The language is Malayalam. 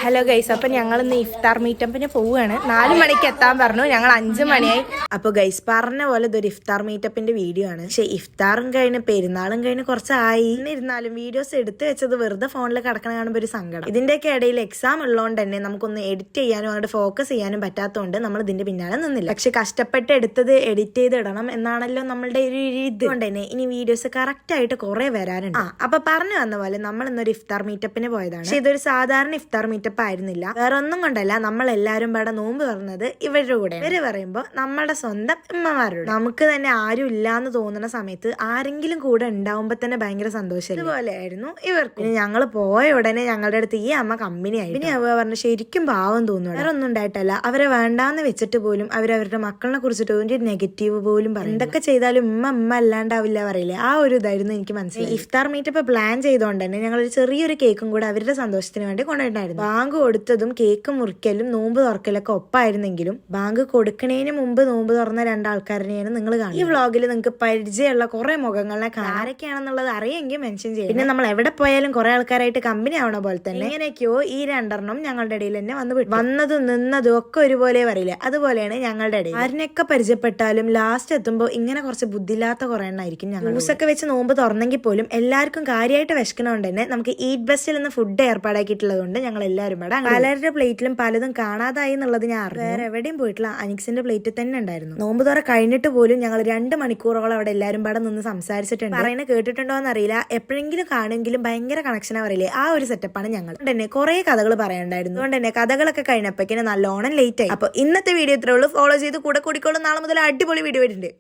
ഹലോ ഗൈസ്, അപ്പം ഞങ്ങൾ ഇന്ന് ഇഫ്താർ മീറ്റപ്പിന് പോവുകയാണ്. 4 മണിക്ക് എത്താൻ പറഞ്ഞു, ഞങ്ങൾ 5 മണിയായി. അപ്പോൾ ഗൈസ് പറഞ്ഞ പോലെ ഇതൊരു ഇഫ്താർ മീറ്റപ്പിന്റെ വീഡിയോ ആണ്. പക്ഷെ ഇഫ്താറും കഴിഞ്ഞ് പെരുന്നാളും കഴിഞ്ഞ് കുറച്ചായി. എന്നിരുന്നാലും വീഡിയോസ് എടുത്തു വെച്ചത് വെറുതെ ഫോണിൽ കിടക്കണ കാണുമ്പോൾ ഒരു സങ്കടം. ഇതിന്റെയൊക്കെ ഇടയിൽ എക്സാം ഉള്ളതുകൊണ്ട് തന്നെ നമുക്കൊന്ന് എഡിറ്റ് ചെയ്യാനും അങ്ങോട്ട് ഫോക്കസ് ചെയ്യാനും പറ്റാത്തതുകൊണ്ട് നമ്മൾ ഇതിന്റെ പിന്നാലെ നിന്നില്ല. പക്ഷെ കഷ്ടപ്പെട്ട് എടുത്തത് എഡിറ്റ് ചെയ്ത് ഇടണം എന്നാണല്ലോ നമ്മളുടെ ഒരു ഇത് കൊണ്ട് തന്നെ ഇനി വീഡിയോസ് കറക്റ്റ് ആയിട്ട് കുറെ വരാനുണ്ട്. അപ്പൊ പറഞ്ഞു വന്ന പോലെ നമ്മൾ ഇന്നൊരു ഇഫ്താർ മീറ്റപ്പിന് പോയതാണ്. പക്ഷെ ഇതൊരു സാധാരണ ഇഫ്താർ മീറ്റപ്പ് ആയിരുന്നില്ല. വേറെ ഒന്നും കൊണ്ടല്ല, നമ്മൾ എല്ലാരും ഇവിടെ നോമ്പ് തുറന്നത് ഇവരുടെ കൂടെ. ഇവര് പറയുമ്പോ നമ്മളുടെ സ്വന്തം ഉമ്മമാരോട്. നമുക്ക് തന്നെ ആരും ഇല്ലാന്ന് തോന്നുന്ന സമയത്ത് ആരെങ്കിലും കൂടെ ഉണ്ടാവുമ്പോ തന്നെ ഭയങ്കര സന്തോഷം. ഇതുപോലെ ആയിരുന്നു ഇവർക്ക്. പിന്നെ ഞങ്ങൾ പോയ ഉടനെ ഞങ്ങളുടെ അടുത്ത് ഈ അമ്മ കമ്പനിയായി. പിന്നെ അവ പറഞ്ഞു ശരിക്കും പാവം തോന്നുന്നു. വേറെ ഒന്നും ഉണ്ടായിട്ടല്ല, അവരെ വേണ്ടാന്ന് വെച്ചിട്ട് പോലും അവരവരുടെ മക്കളെ കുറിച്ചിട്ട് ഒരു നെഗറ്റീവ് പോലും പറയും. എന്തൊക്കെ ചെയ്താലും ഉമ്മ അല്ലാണ്ടാവില്ല പറയില്ലേ, ആ ഒരു ഇതായിരുന്നു എനിക്ക് മനസ്സിലായി. ഇഫ്താർ മീറ്റപ്പ് പ്ലാൻ ചെയ്തോണ്ട് തന്നെ ഞങ്ങൾ ഒരു ചെറിയൊരു കേക്കും കൂടെ അവരുടെ സന്തോഷത്തിന് വേണ്ടി കൊണ്ടുപോയിട്ടുണ്ടായിരുന്നു. ബാങ്ക് കൊടുത്തതും കേക്ക് മുറിക്കലും നോമ്പ് തുറക്കലൊക്കെ ഒപ്പായിരുന്നെങ്കിലും ബാങ്ക് കൊടുക്കണേന് മുമ്പ് നോമ്പ് തുറന്ന രണ്ടാൾക്കാരനെയാണ് നിങ്ങൾ കാണുന്നത്. ഈ വ്ളോഗിൽ നിങ്ങൾക്ക് പരിചയമുള്ള കുറെ മുഖങ്ങളെ ആരൊക്കെയാണെന്നുള്ളത് അറിയെങ്കിൽ മെൻഷൻ ചെയ്യും. പിന്നെ നമ്മൾ എവിടെ പോയാലും കുറെ ആൾക്കാരായിട്ട് കമ്പനി ആവണ പോലെ തന്നെ എങ്ങനെയൊക്കെയോ ഈ രണ്ടെണ്ണം ഞങ്ങളുടെ ഇടയിൽ തന്നെ വന്നതും നിന്നതും ഒക്കെ ഒരുപോലെ പറയില്ല, അതുപോലെയാണ് ഞങ്ങളുടെ ഇടയിൽ. ആരിനൊക്കെ പരിചയപ്പെട്ടാലും ലാസ്റ്റ് എത്തുമ്പോൾ ഇങ്ങനെ കുറച്ച് ബുദ്ധിയില്ലാത്ത കുറെ എണ്ണായിരിക്കും. ഞങ്ങൾ ജ്യൂസൊക്കെ വെച്ച് നോമ്പ് തുറന്നെങ്കിൽ പോലും എല്ലാവർക്കും കാര്യമായിട്ട് വിശക്കണോണ്ട് തന്നെ നമുക്ക് ഈറ്റ് ബെസ്റ്റിൽ നിന്ന് ഫുഡ് ഏർപ്പാടാക്കിയിട്ടുള്ളത് കൊണ്ട് ഞങ്ങൾ എല്ലാവരും പലരുടെ പ്ലേറ്റിലും പലതും കാണാതായി എന്നുള്ളത് ഞാൻ അറിഞ്ഞു. വേറെ എവിടെയും പോയിട്ടില്ല, അനിക്സിന്റെ പ്ലേറ്റിൽ തന്നെ ഉണ്ടായിരുന്നു. നോമ്പ് തുറ കഴിഞ്ഞിട്ട് പോലും ഞങ്ങൾ 2 മണിക്കൂറോളം അവിടെ എല്ലാവരും പാടെ നിന്ന് സംസാരിച്ചിട്ടുണ്ട്. പറയുന്നത് കേട്ടിട്ടുണ്ടോ എന്നറിയില്ല, എപ്പോഴെങ്കിലും കാണുമെങ്കിലും ഭയങ്കര കണക്ഷനാ പറയില്ലേ, ആ ഒരു സെറ്റപ്പാണ് ഞങ്ങൾ. അതുകൊണ്ട് തന്നെ കുറെ കഥകൾ പറയാനുണ്ടായിരുന്നു. അതുകൊണ്ട് തന്നെ കഥകളൊക്കെ കഴിഞ്ഞപ്പോഴേക്കും നല്ലോണം ലേറ്റ് ആയി. അപ്പൊ ഇന്നത്തെ വീഡിയോ ഇത്രേ ഉള്ളൂ. ഫോളോ ചെയ്ത് കൂടെ കൂടിക്കോളും. നാളെ മുതൽ അടിപൊളി വീഡിയോ വരുന്നുണ്ട്.